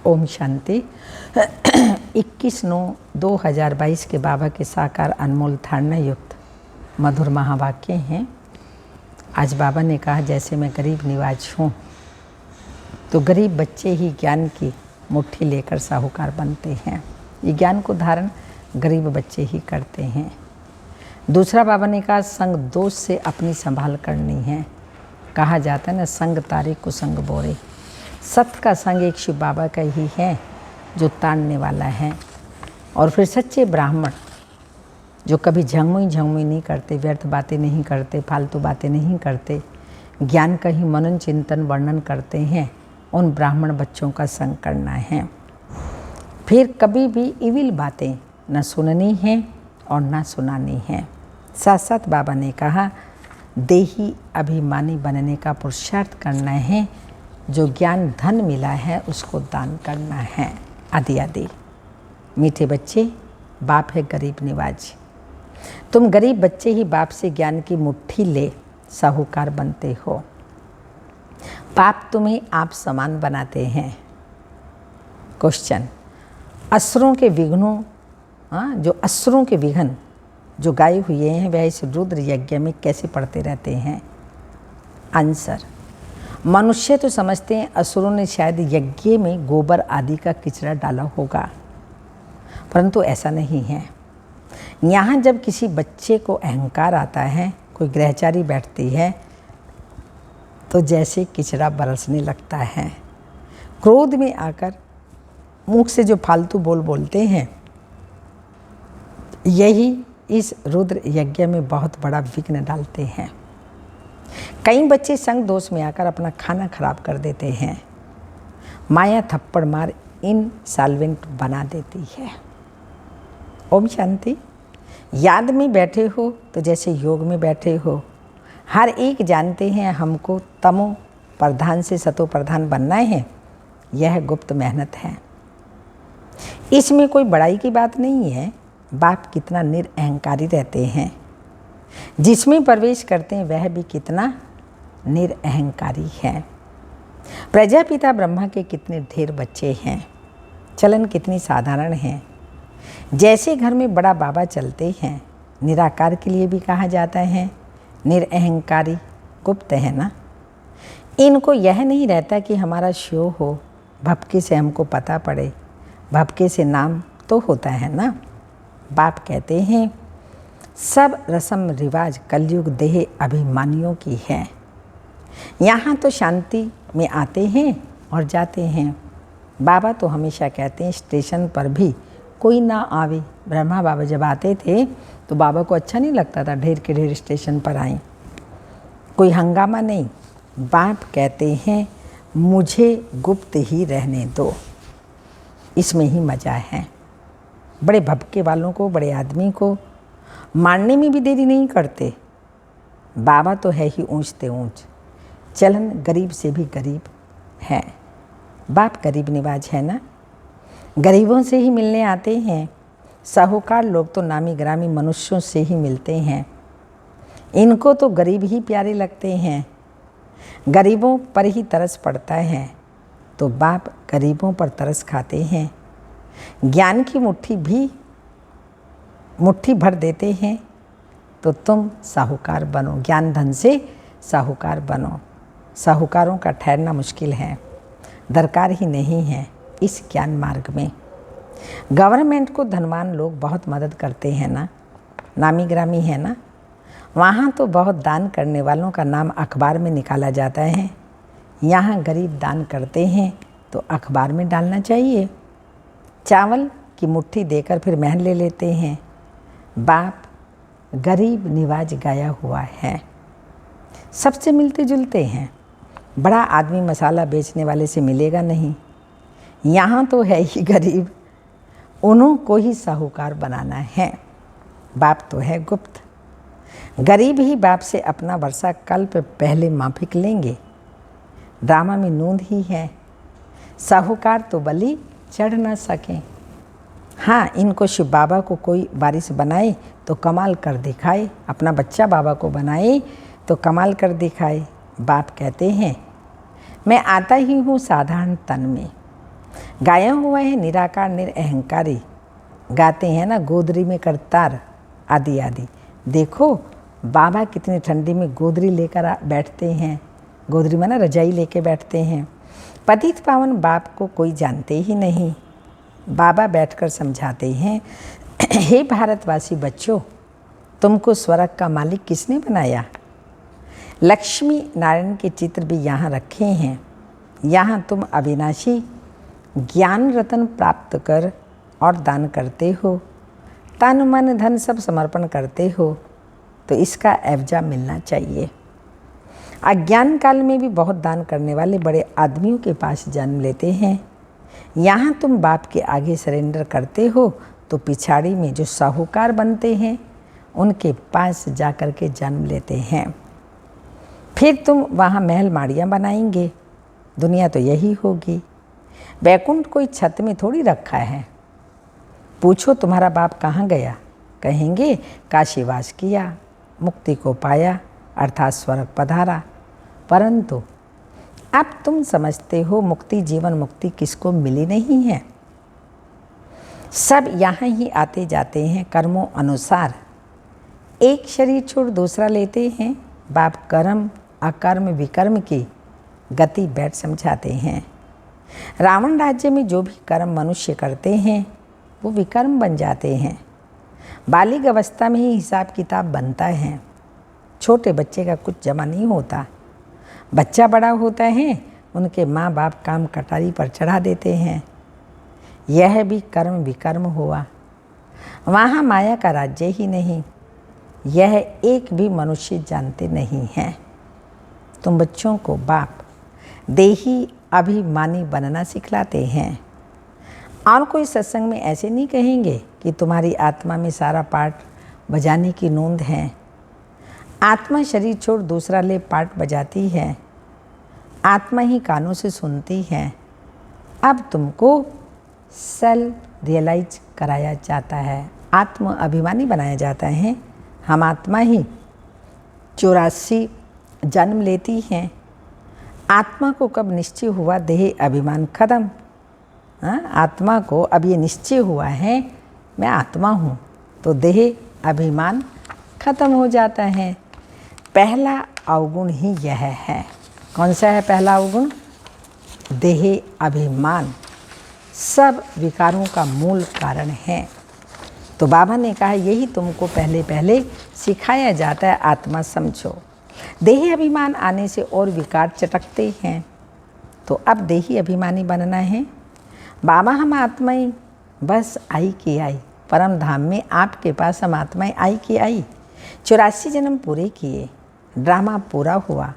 ओम शांति। 21/9/2022 के बाबा के साकार अनमोल धारणा युक्त मधुर महावाक्य हैं। आज बाबा ने कहा, जैसे मैं गरीब निवाज हूँ तो गरीब बच्चे ही ज्ञान की मुट्ठी लेकर साहूकार बनते हैं। ये ज्ञान को धारण गरीब बच्चे ही करते हैं। दूसरा बाबा ने कहा, संग दोष से अपनी संभाल करनी है। कहा जाता है ना, संग तारे कुसंग बोरे। सत्य का संग एक शिव बाबा का ही है जो ताड़ने वाला है। और फिर सच्चे ब्राह्मण जो कभी झंगमुई नहीं करते, व्यर्थ बातें नहीं करते, फालतू बातें नहीं करते, ज्ञान का ही मनन चिंतन वर्णन करते हैं, उन ब्राह्मण बच्चों का संग करना है। फिर कभी भी इविल बातें न सुननी है और न सुनानी है। साथ साथ बाबा ने कहा, देही अभिमानी बनने का पुरुषार्थ करना है। जो ज्ञान धन मिला है उसको दान करना है, आदि आदि। मीठे बच्चे, बाप है गरीब निवाज। तुम गरीब बच्चे ही बाप से ज्ञान की मुट्ठी ले साहूकार बनते हो। बाप तुम्हें आप समान बनाते हैं। क्वेश्चन, असुरों के विघ्नों जो असुरों के विघ्न जो गाये हुए हैं वह इस रुद्र यज्ञ में कैसे पढ़ते रहते हैं? आंसर, मनुष्य तो समझते हैं असुरों ने शायद यज्ञ में गोबर आदि का किचरा डाला होगा, परंतु ऐसा नहीं है। यहाँ जब किसी बच्चे को अहंकार आता है, कोई ग्रहचारी बैठती है तो जैसे किचरा बरसने लगता है। क्रोध में आकर मुख से जो फालतू बोलते हैं, यही इस रुद्र यज्ञ में बहुत बड़ा विघ्न डालते हैं। कई बच्चे संग दोष में आकर अपना खाना खराब कर देते हैं। माया थप्पड़ मार इनसॉल्वेंट बना देती है। ओम शांति। याद में बैठे हो तो जैसे योग में बैठे हो। हर एक जानते हैं हमको तमो प्रधान से सतो प्रधान बनना है। यह गुप्त मेहनत है, इसमें कोई बड़ाई की बात नहीं है। बाप कितना निरअहंकारी रहते हैं, जिसमें प्रवेश करते हैं वह भी कितना निरअहंकारी है। प्रजापिता ब्रह्मा के कितने ढेर बच्चे हैं, चलन कितनी साधारण है। जैसे घर में बड़ा बाबा चलते हैं, निराकार के लिए भी कहा जाता है निरअहंकारी, गुप्त है ना। इनको यह नहीं रहता कि हमारा शो हो, भपके से हमको पता पड़े, भपके से नाम तो होता है ना। बाप कहते हैं, सब रस्म रिवाज कलयुग देह अभिमानियों की है। यहाँ तो शांति में आते हैं और जाते हैं। बाबा तो हमेशा कहते हैं, स्टेशन पर भी कोई ना आवे। ब्रह्मा बाबा जब आते थे तो बाबा को अच्छा नहीं लगता था, ढेर के ढेर स्टेशन पर आए, कोई हंगामा नहीं। बाप कहते हैं, मुझे गुप्त ही रहने दो, इसमें ही मज़ा है। बड़े भपके वालों को, बड़े आदमी को मारने में भी देरी नहीं करते। बाबा तो है ही ऊंचते ऊंच, चलन गरीब से भी गरीब है। बाप गरीब निवाज है ना, गरीबों से ही मिलने आते हैं। साहूकार लोग तो नामी ग्रामी मनुष्यों से ही मिलते हैं। इनको तो गरीब ही प्यारे लगते हैं। गरीबों पर ही तरस पड़ता है तो बाप गरीबों पर तरस खाते हैं। ज्ञान की मुट्ठी भर देते हैं तो तुम साहूकार बनो। ज्ञान धन से साहूकार बनो। साहूकारों का ठहरना मुश्किल है, दरकार ही नहीं है इस ज्ञान मार्ग में। गवर्नमेंट को धनवान लोग बहुत मदद करते हैं ना, नामी ग्रामी है ना। वहाँ तो बहुत दान करने वालों का नाम अखबार में निकाला जाता है। यहाँ गरीब दान करते हैं तो अखबार में डालना चाहिए। चावल की मुट्ठी देकर फिर महल ले लेते हैं। बाप गरीब निवाज गाया हुआ है, सबसे मिलते जुलते हैं। बड़ा आदमी मसाला बेचने वाले से मिलेगा नहीं। यहाँ तो है ही गरीब, उन्हों को ही साहूकार बनाना है। बाप तो है गुप्त। गरीब ही बाप से अपना वर्षा कल्प पहले माफिक लेंगे। ड्रामा में नूंद ही है, साहूकार तो बलि चढ़ ना सकें। हाँ, इनको शिव बाबा को कोई वारिस बनाए तो कमाल कर दिखाए, अपना बच्चा बाबा को बनाए तो कमाल कर दिखाए। बाप कहते हैं, मैं आता ही हूँ साधारण तन में, गाया हुआ है निराकार निरअहंकारी, गाते हैं ना गोदरी में करतार आदि आदि। देखो बाबा कितनी ठंडी में गोदरी लेकर बैठते हैं, गोदरी में ना रजाई लेके बैठते हैं। पतित पावन बाप को कोई जानते ही नहीं। बाबा बैठकर समझाते हैं, हे भारतवासी बच्चों, तुमको स्वर्ग का मालिक किसने बनाया? लक्ष्मी नारायण के चित्र भी यहाँ रखे हैं। यहाँ तुम अविनाशी ज्ञान रत्न प्राप्त कर और दान करते हो, तन मन धन सब समर्पण करते हो, तो इसका एवजा मिलना चाहिए। अज्ञान काल में भी बहुत दान करने वाले बड़े आदमियों के पास जन्म लेते हैं। यहाँ तुम बाप के आगे सरेंडर करते हो तो पिछाड़ी में जो साहूकार बनते हैं उनके पास जाकर के जन्म लेते हैं। फिर तुम वहाँ महल माड़ियाँ बनाएंगे। दुनिया तो यही होगी। वैकुंठ कोई छत में थोड़ी रखा है। पूछो तुम्हारा बाप कहाँ गया? कहेंगे काशीवास किया, मुक्ति को पाया, अर्थात स्वर्ग पधारा। परंतु अब तुम समझते हो मुक्ति, जीवन मुक्ति किसको मिली नहीं है। सब यहाँ ही आते जाते हैं कर्मों अनुसार। एक शरीर छोड़ दूसरा लेते हैं। बाप कर्म अकर्म विकर्म की गति बैठ समझाते हैं। रावण राज्य में जो भी कर्म मनुष्य करते हैं वो विकर्म बन जाते हैं। बालिग अवस्था में ही हिसाब किताब बनता है। छोटे बच्चे का कुछ जमा नहीं होता। बच्चा बड़ा होता है, उनके माँ बाप काम कटारी पर चढ़ा देते हैं। यह भी कर्म विकर्म हुआ। वहाँ माया का राज्य ही नहीं, यह एक भी मनुष्य जानते नहीं हैं। तुम बच्चों को बाप देही अभिमानी बनना सिखलाते हैं। और कोई सत्संग में ऐसे नहीं कहेंगे कि तुम्हारी आत्मा में सारा पार्ट बजाने की नोंद है। आत्मा शरीर छोड़ दूसरा ले पार्ट बजाती है। आत्मा ही कानों से सुनती है। अब तुमको सेल्फ रियलाइज कराया जाता है, आत्म अभिमानी बनाया जाता है। हम आत्मा ही 84 जन्म लेती हैं। आत्मा को कब निश्चय हुआ देह अभिमान खत्म। आत्मा को अब ये निश्चय हुआ है मैं आत्मा हूँ, तो देह अभिमान खत्म हो जाता है। पहला अवगुण ही यह है। कौन सा है पहला अवगुण? देह अभिमान सब विकारों का मूल कारण है। तो बाबा ने कहा यही तुमको पहले पहले सिखाया जाता है, आत्मा समझो। देही अभिमान आने से और विकार चटकते हैं। तो अब देही अभिमानी बनना है। बाबा हम आत्माएं बस आई की आई, परम धाम में आपके पास हम आत्माएं आई की आई। 84 जन्म पूरे किए, ड्रामा पूरा हुआ।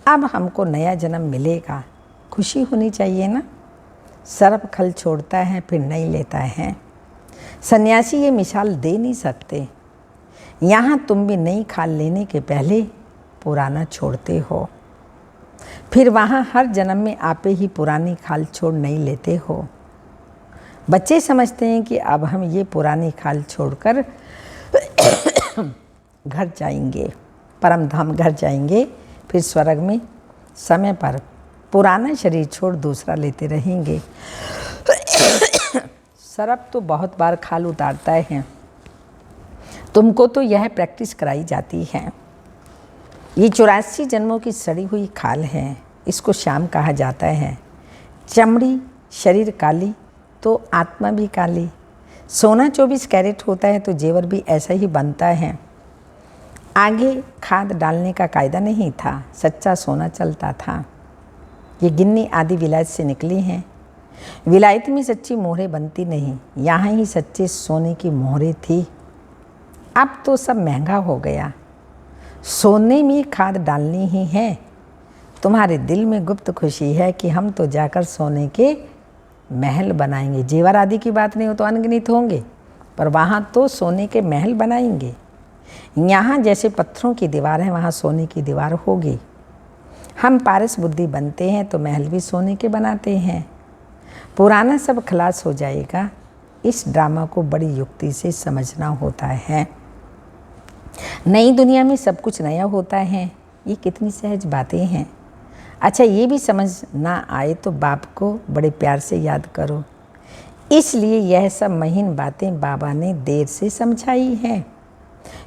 अब हमको नया जन्म मिलेगा, खुशी होनी चाहिए ना। सर्प खल छोड़ता है फिर नहीं लेता है। सन्यासी ये मिसाल दे नहीं सकते। यहाँ तुम भी नई खाल लेने के पहले पुराना छोड़ते हो, फिर वहाँ हर जन्म में आपे ही पुरानी खाल छोड़ नहीं लेते हो। बच्चे समझते हैं कि अब हम ये पुरानी खाल छोड़कर घर जाएंगे, परम धाम घर जाएंगे, फिर स्वर्ग में समय पर पुराना शरीर छोड़ दूसरा लेते रहेंगे। सर्प तो बहुत बार खाल उतारता है, तुमको तो यह प्रैक्टिस कराई जाती है। ये 84 जन्मों की सड़ी हुई खाल है, इसको श्याम कहा जाता है। चमड़ी शरीर काली तो आत्मा भी काली। सोना 24 कैरेट होता है तो जेवर भी ऐसा ही बनता है। आगे खाद डालने का कायदा नहीं था, सच्चा सोना चलता था। ये गिन्नी आदि विलायत से निकली हैं। विलायत में सच्ची मोहरें बनती नहीं, यहाँ ही सच्चे सोने की मोहरें थी। अब तो सब महंगा हो गया, सोने में खाद डालनी ही है। तुम्हारे दिल में गुप्त खुशी है कि हम तो जाकर सोने के महल बनाएंगे। जेवर आदि की बात नहीं हो तो अनगिनत होंगे, पर वहाँ तो सोने के महल बनाएंगे। यहाँ जैसे पत्थरों की दीवार है, वहाँ सोने की दीवार होगी। हम पारस बुद्धि बनते हैं तो महल भी सोने के बनाते हैं। पुराना सब खलास हो जाएगा। इस ड्रामा को बड़ी युक्ति से समझना होता है। नई दुनिया में सब कुछ नया होता है। ये कितनी सहज बातें हैं। अच्छा, ये भी समझ ना आए तो बाप को बड़े प्यार से याद करो। इसलिए यह सब महीन बातें बाबा ने देर से समझाई हैं।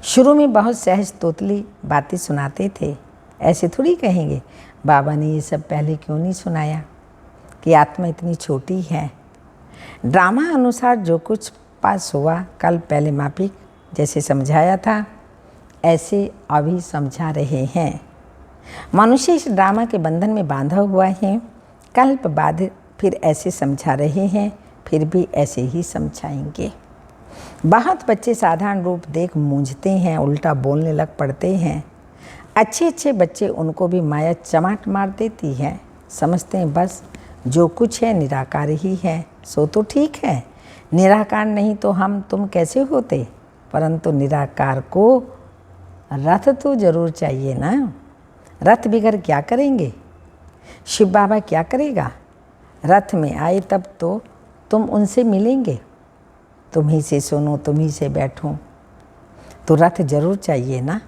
शुरू में बहुत सहज तोतली बातें सुनाते थे। ऐसे थोड़ी कहेंगे बाबा ने ये सब पहले क्यों नहीं सुनाया, कि आत्मा इतनी छोटी है। ड्रामा अनुसार जो कुछ पास हुआ कल पहले मापिक जैसे समझाया था ऐसे अभी समझा रहे हैं। मनुष्य इस ड्रामा के बंधन में बांधा हुआ है। कल्प बाद फिर ऐसे समझा रहे हैं, फिर भी ऐसे ही समझाएंगे। बहुत बच्चे साधारण रूप देख मूंझते हैं, उल्टा बोलने लग पड़ते हैं। अच्छे अच्छे बच्चे उनको भी माया चमाट मार देती है। समझते हैं बस जो कुछ है निराकार ही है, सो तो ठीक है। निराकार नहीं तो हम तुम कैसे होते। परंतु निराकार को रथ तो जरूर चाहिए ना। रथ बिगर क्या करेंगे। शिव बाबा क्या करेगा। रथ में आए तब तो तुम उनसे मिलेंगे। तुम ही से सुनो, तुम ही से बैठो, तो रथ जरूर चाहिए ना।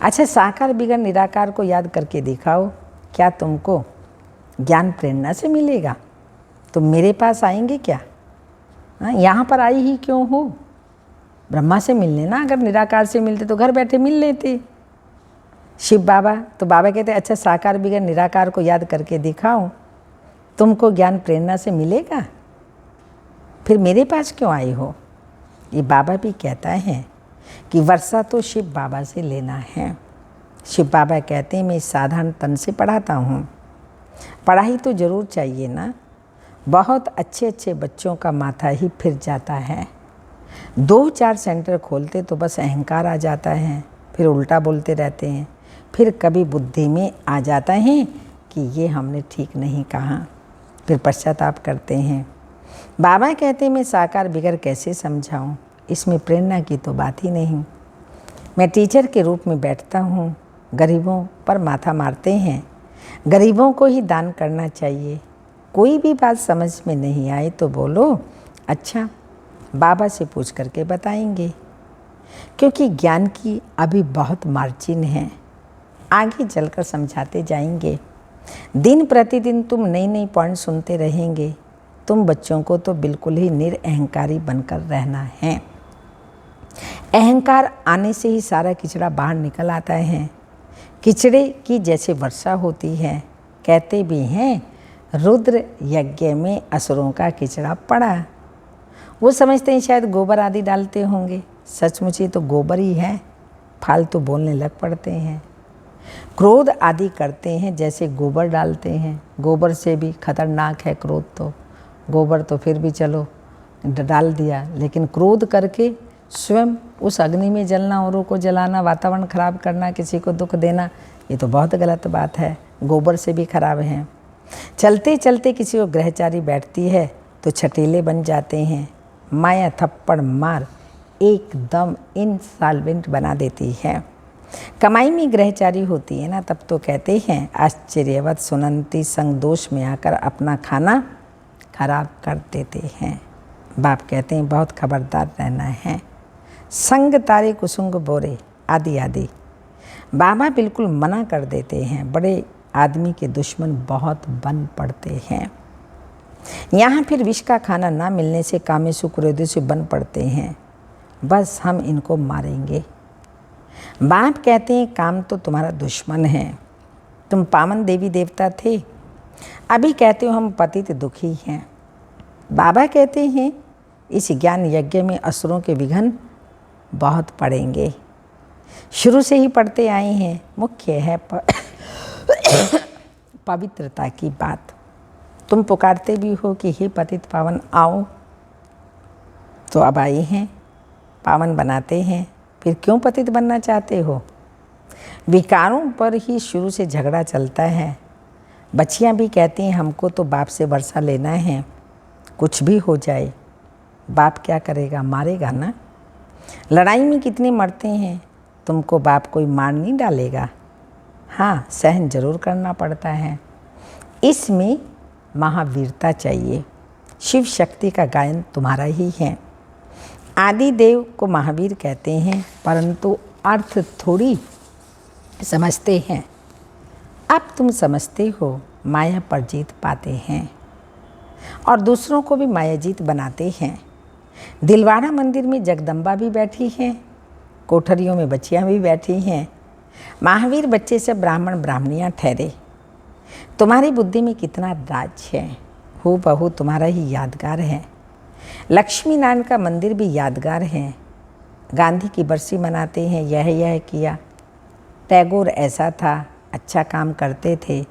अच्छा, साकार बिगर निराकार को याद करके दिखाओ, क्या तुमको ज्ञान प्रेरणा से मिलेगा। तुम मेरे पास आएंगे क्या। यहाँ पर आई ही क्यों हो। ब्रह्मा से मिलने ना, अगर निराकार से मिलते तो घर बैठे मिल लेते। शिव बाबा तो बाबा कहते अच्छा, साकार बिगर निराकार को याद करके दिखाओ, तुमको ज्ञान प्रेरणा से मिलेगा। फिर मेरे पास क्यों आई हो। ये बाबा भी कहता है कि वर्षा तो शिव बाबा से लेना है। शिव बाबा कहते हैं मैं साधारण तन से पढ़ाता हूँ। पढ़ाई तो ज़रूर चाहिए ना। बहुत अच्छे अच्छे बच्चों का माथा ही फिर जाता है। 2-4 सेंटर खोलते तो बस अहंकार आ जाता है, फिर उल्टा बोलते रहते हैं। फिर कभी बुद्धि में आ जाता है कि ये हमने ठीक नहीं कहा, फिर पश्चाताप करते हैं। बाबा कहते हैं मैं साकार बिगर कैसे समझाऊं, इसमें प्रेरणा की तो बात ही नहीं। मैं टीचर के रूप में बैठता हूँ, गरीबों पर माथा मारते हैं। गरीबों को ही दान करना चाहिए। कोई भी बात समझ में नहीं आई तो बोलो अच्छा, बाबा से पूछ करके बताएंगे। क्योंकि ज्ञान की अभी बहुत मार्जिन है, आगे चलकर समझाते जाएंगे। दिन प्रतिदिन तुम नई नई पॉइंट सुनते रहेंगे। तुम बच्चों को तो बिल्कुल ही निरअहंकारी बनकर रहना है। अहंकार आने से ही सारा किचड़ा बाहर निकल आता है। किचड़े की जैसे वर्षा होती है। कहते भी हैं रुद्र यज्ञ में असुरों का किचड़ा पड़ा। वो समझते हैं शायद गोबर आदि डालते होंगे, सचमुच ही तो गोबर ही है। फालतू बोलने लग पड़ते हैं। क्रोध आदि करते हैं जैसे गोबर डालते हैं। गोबर से भी खतरनाक है क्रोध तो। गोबर तो फिर भी चलो डाल दिया, लेकिन क्रोध करके स्वयं उस अग्नि में जलना, औरों को जलाना, वातावरण खराब करना, किसी को दुख देना, ये तो बहुत गलत बात है। गोबर से भी खराब है। चलते चलते किसी को ग्रहचारी बैठती है तो छटेले बन जाते हैं। माया थप्पड़ मार एकदम इनसॉल्वेंट बना देती है। कमाई में ग्रहचारी होती है ना, तब तो कहते हैं आश्चर्यवत सुनंती संग दोष में आकर अपना खाना खराब कर देते हैं। बाप कहते हैं बहुत खबरदार रहना है। संग तारे कुसुंग बोरे आदि आदि बाबा बिल्कुल मना कर देते हैं। बड़े आदमी के दुश्मन बहुत बन पड़ते हैं। यहाँ फिर विष का खाना ना मिलने से कामेशु क्रोधी से बन पड़ते हैं। बस हम इनको मारेंगे। बाप कहते हैं काम तो तुम्हारा दुश्मन है। तुम पावन देवी देवता थे, अभी कहते हो हम पतित दुखी हैं। बाबा कहते हैं इस ज्ञान यज्ञ में असुरों के विघ्न बहुत पड़ेंगे। शुरू से ही पढ़ते आए हैं। मुख्य है पवित्रता की बात। तुम पुकारते भी हो कि हे पतित पावन आओ, तो अब आए हैं, पावन बनाते हैं। फिर क्यों पतित बनना चाहते हो। विकारों पर ही शुरू से झगड़ा चलता है। बच्चियां भी कहती हैं हमको तो बाप से वर्षा लेना है, कुछ भी हो जाए। बाप क्या करेगा, मारेगा ना। लड़ाई में कितने मरते हैं, तुमको बाप कोई मार नहीं डालेगा। हाँ, सहन जरूर करना पड़ता है। इसमें महावीरता चाहिए। शिव शक्ति का गायन तुम्हारा ही है। आदि देव को महावीर कहते हैं, परंतु अर्थ थोड़ी समझते हैं। अब तुम समझते हो माया पर जीत पाते हैं और दूसरों को भी माया जीत बनाते हैं। दिलवाड़ा मंदिर में जगदम्बा भी बैठी हैं, कोठरियों में बच्चियाँ भी बैठी हैं। महावीर बच्चे से ब्राह्मण ब्राह्मणियाँ ठहरे। तुम्हारी बुद्धि में कितना राज है, हूबहू तुम्हारा ही यादगार है। लक्ष्मी नारायण का मंदिर भी यादगार है। गांधी की बरसी मनाते हैं, यह किया। टैगोर ऐसा था, अच्छा काम करते थे।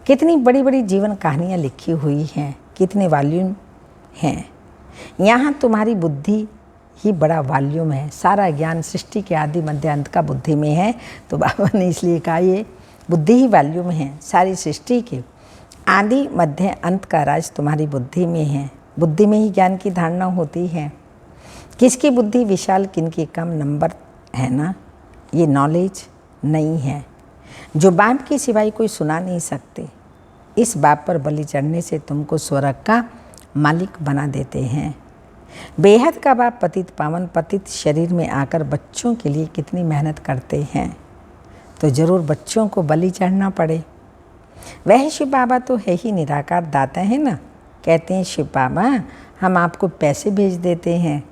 कितनी बड़ी बड़ी जीवन कहानियाँ लिखी हुई हैं, कितने वॉल्यूम हैं। यहाँ तुम्हारी बुद्धि ही बड़ा वॉल्यूम है। सारा ज्ञान सृष्टि के आदि मध्य अंत का बुद्धि में है। तो बाबा ने इसलिए कहा ये बुद्धि ही वॉल्यूम है। सारी सृष्टि के आदि मध्य अंत का राज तुम्हारी बुद्धि में है। बुद्धि में ही ज्ञान की धारणा होती है। किसकी बुद्धि विशाल, किनकी कम, नंबर है ना। ये नॉलेज नहीं है। जो बाप के सिवाय कोई सुना नहीं सकते, इस बाप पर बलि चढ़ने से तुमको स्वर्ग का मालिक बना देते हैं। बेहद का बाप पतित पावन पतित शरीर में आकर बच्चों के लिए कितनी मेहनत करते हैं, तो ज़रूर बच्चों को बलि चढ़ना पड़े। वह शिव बाबा तो है ही निराकार दाता है ना। कहते हैं शिव बाबा हम आपको पैसे भेज देते हैं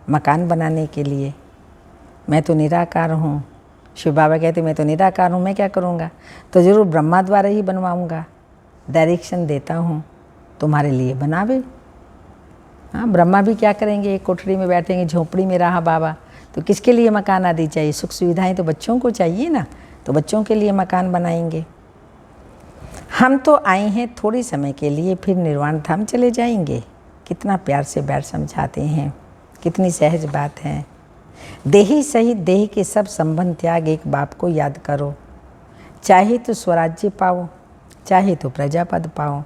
मकान बनाने के लिए, मैं तो निराकार हूँ। शिव बाबा कहते मैं तो निराकार हूँ, मैं क्या करूँगा। तो ज़रूर ब्रह्मा द्वारा ही बनवाऊँगा, डायरेक्शन देता हूँ, तुम्हारे लिए बनावे। हाँ, ब्रह्मा भी क्या करेंगे, एक कोठरी में बैठेंगे, झोपड़ी में रहा बाबा, तो किसके लिए मकान आदि चाहिए। सुख सुविधाएं तो बच्चों को चाहिए ना, तो बच्चों के लिए मकान बनाएंगे। हम तो आए हैं थोड़े समय के लिए, फिर निर्वाण धाम चले जाएंगे। कितना प्यार से बैठ समझाते हैं, कितनी सहज बात है। देही सहित देह के सब संबंध त्याग, एक बाप को याद करो। चाहे तो स्वराज्य पाओ, चाहे तो प्रजापद पाओ,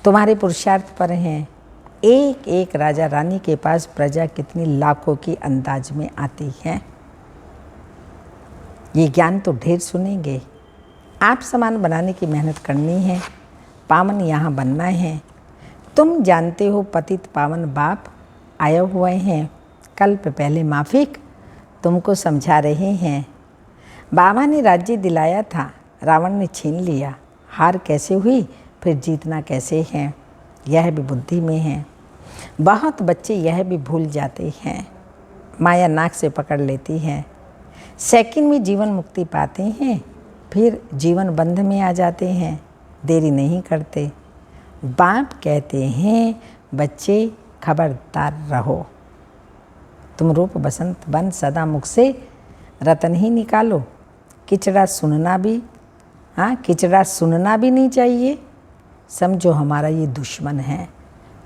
तुम्हारे पुरुषार्थ पर हैं। एक एक राजा रानी के पास प्रजा कितनी लाखों की अंदाज में आती है। ये ज्ञान तो ढेर सुनेंगे। आप समान बनाने की मेहनत करनी है, पावन यहाँ बनना है। तुम जानते हो पतित पावन बाप आए हुए हैं, कल्प पहले माफिक तुमको समझा रहे हैं। बाबा ने राज्य दिलाया था, रावण ने छीन लिया। हार कैसे हुई, फिर जीतना कैसे है, यह भी बुद्धि में है। बहुत बच्चे यह भी भूल जाते हैं। माया नाक से पकड़ लेती है। सेकंड में जीवन मुक्ति पाते हैं, फिर जीवन बंध में आ जाते हैं, देरी नहीं करते। बाप कहते हैं बच्चे खबरदार रहो, तुम रूप बसंत बन सदा मुख से रतन ही निकालो। किचड़ा सुनना भी नहीं चाहिए। समझो हमारा ये दुश्मन है।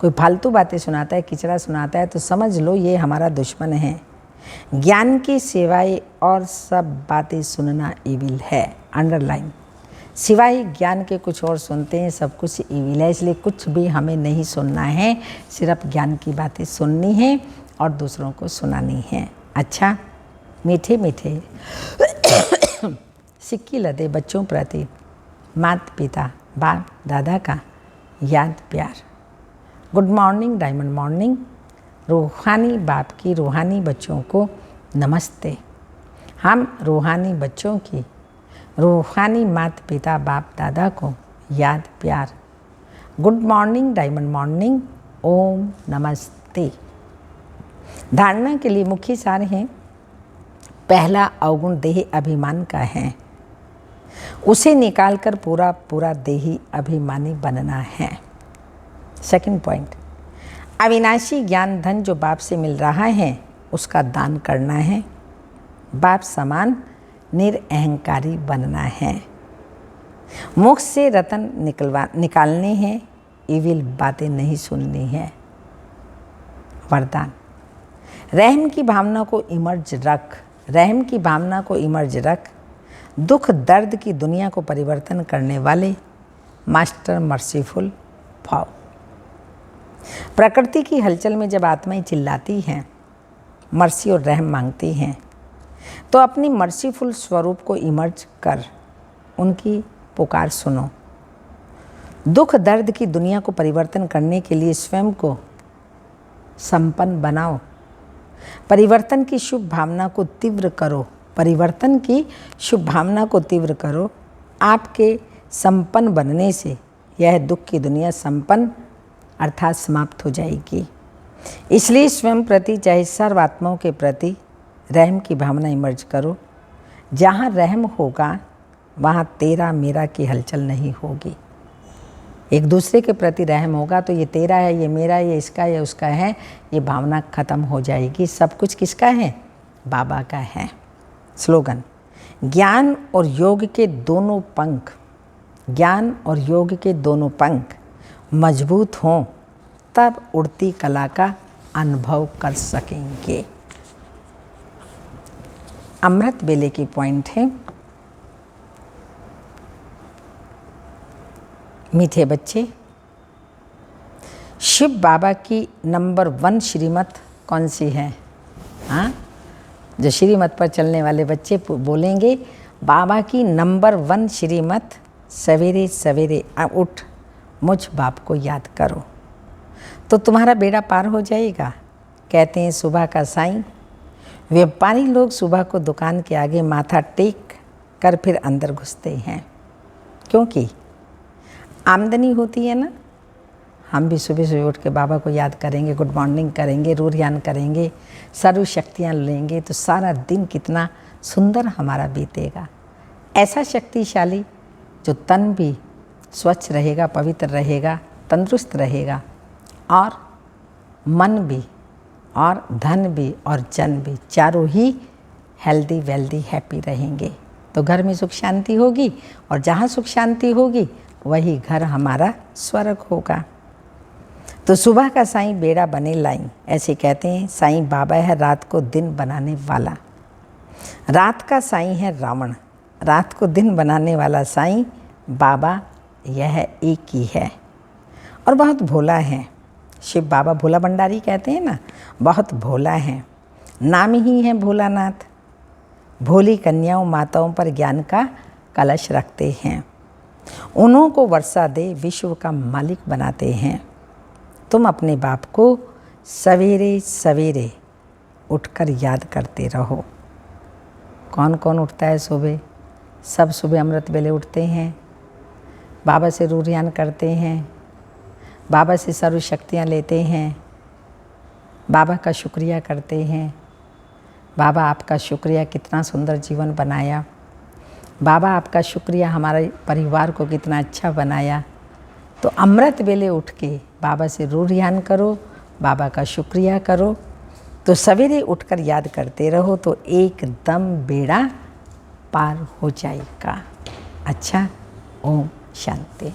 कोई फालतू बातें सुनाता है, किचड़ा सुनाता है, तो समझ लो ये हमारा दुश्मन है। ज्ञान की सिवाय और सब बातें सुनना ईविल है। अंडरलाइन, सिवाय ज्ञान के कुछ और सुनते हैं, सब कुछ ईविल है। इसलिए कुछ भी हमें नहीं सुनना है, सिर्फ ज्ञान की बातें सुननी है और दूसरों को सुनानी है। अच्छा, मीठे मीठे सिक्की लदे बच्चों प्रति माता पिता बाप दादा का याद प्यार। Good morning, diamond morning. रूहानी बाप की रूहानी बच्चों को नमस्ते। हम रूहानी बच्चों की रूहानी माता पिता बाप दादा को याद प्यार। Good morning, diamond morning. Om नमस्ते। धारणा के लिए मुख्य सार हैं। पहला अवगुण देही अभिमान का है, उसे निकालकर पूरा पूरा देही अभिमानी बनना है। सेकंड पॉइंट, अविनाशी ज्ञान धन जो बाप से मिल रहा है उसका दान करना है। बाप समान निरअहंकारी बनना है। मुख से रतन निकालने हैं, इविल बातें नहीं सुननी है। वरदान, रहम की भावना को इमर्ज रख, रहम की भावना को इमर्ज रख। दुख दर्द की दुनिया को परिवर्तन करने वाले मास्टर मर्सीफुल भाव। प्रकृति की हलचल में जब आत्माएं चिल्लाती हैं, मर्सी और रहम मांगती हैं, तो अपनी मर्सीफुल स्वरूप को इमर्ज कर उनकी पुकार सुनो। दुख दर्द की दुनिया को परिवर्तन करने के लिए स्वयं को संपन्न बनाओ। परिवर्तन की शुभ भावना को तीव्र करो, परिवर्तन की शुभ भावना को तीव्र करो। आपके संपन्न बनने से यह दुख की दुनिया संपन्न अर्थात समाप्त हो जाएगी। इसलिए स्वयं प्रति चाहे सर्व आत्माओं के प्रति रहम की भावना इमर्ज करो। जहाँ रहम होगा वहाँ तेरा मेरा की हलचल नहीं होगी। एक दूसरे के प्रति रहम होगा तो ये तेरा है, ये मेरा है, ये इसका है, उसका है, ये भावना खत्म हो जाएगी। सब कुछ किसका है? बाबा का है। स्लोगन, ज्ञान और योग के दोनों पंख, ज्ञान और योग के दोनों पंख मजबूत हों तब उड़ती कला का अनुभव कर सकेंगे। अमृत वेले की पॉइंट है, मीठे बच्चे, शिव बाबा की नंबर 1 श्रीमत कौन सी है? हाँ, जो श्रीमत पर चलने वाले बच्चे बोलेंगे बाबा की नंबर 1 श्रीमत, सवेरे सवेरे उठ मुझ बाप को याद करो तो तुम्हारा बेड़ा पार हो जाएगा। कहते हैं सुबह का साईं, व्यापारी लोग सुबह को दुकान के आगे माथा टेक कर फिर अंदर घुसते हैं, क्योंकि आमदनी होती है ना। हम भी सुबह सुबह उठ के बाबा को याद करेंगे, गुड मॉर्निंग करेंगे, रूरयान करेंगे, सर्व शक्तियाँ लेंगे तो सारा दिन कितना सुंदर हमारा बीतेगा। ऐसा शक्तिशाली जो तन भी स्वच्छ रहेगा, पवित्र रहेगा, तंदुरुस्त रहेगा और मन भी और धन भी और जन भी, चारों ही हेल्दी वेल्दी हैप्पी रहेंगे तो घर में सुख शांति होगी और जहाँ सुख शांति होगी वही घर हमारा स्वर्ग होगा। तो सुबह का साईं बेड़ा बने लाई, ऐसे कहते हैं। साईं बाबा है रात को दिन बनाने वाला। रात का साईं है रावण, रात को दिन बनाने वाला साईं बाबा यह एक ही है और बहुत भोला है। शिव बाबा भोला भंडारी कहते हैं ना, बहुत भोला है। नाम ही है भोलानाथ। भोली कन्याओं माताओं पर ज्ञान का कलश रखते हैं, उन्हों को वर्षा दे विश्व का मालिक बनाते हैं। तुम अपने बाप को सवेरे सवेरे उठकर याद करते रहो। कौन कौन उठता है सुबह? सब सुबह अमृत वेले उठते हैं, बाबा से रूरयान करते हैं, बाबा से सर्व शक्तियाँ लेते हैं, बाबा का शुक्रिया करते हैं। बाबा आपका शुक्रिया, कितना सुंदर जीवन बनाया। बाबा आपका शुक्रिया, हमारे परिवार को कितना अच्छा बनाया। तो अमृत वेले उठ के बाबा से रूरयान करो, बाबा का शुक्रिया करो। तो सवेरे उठकर याद करते रहो तो एकदम बेड़ा पार हो जाएगा। अच्छा, ओम शांति।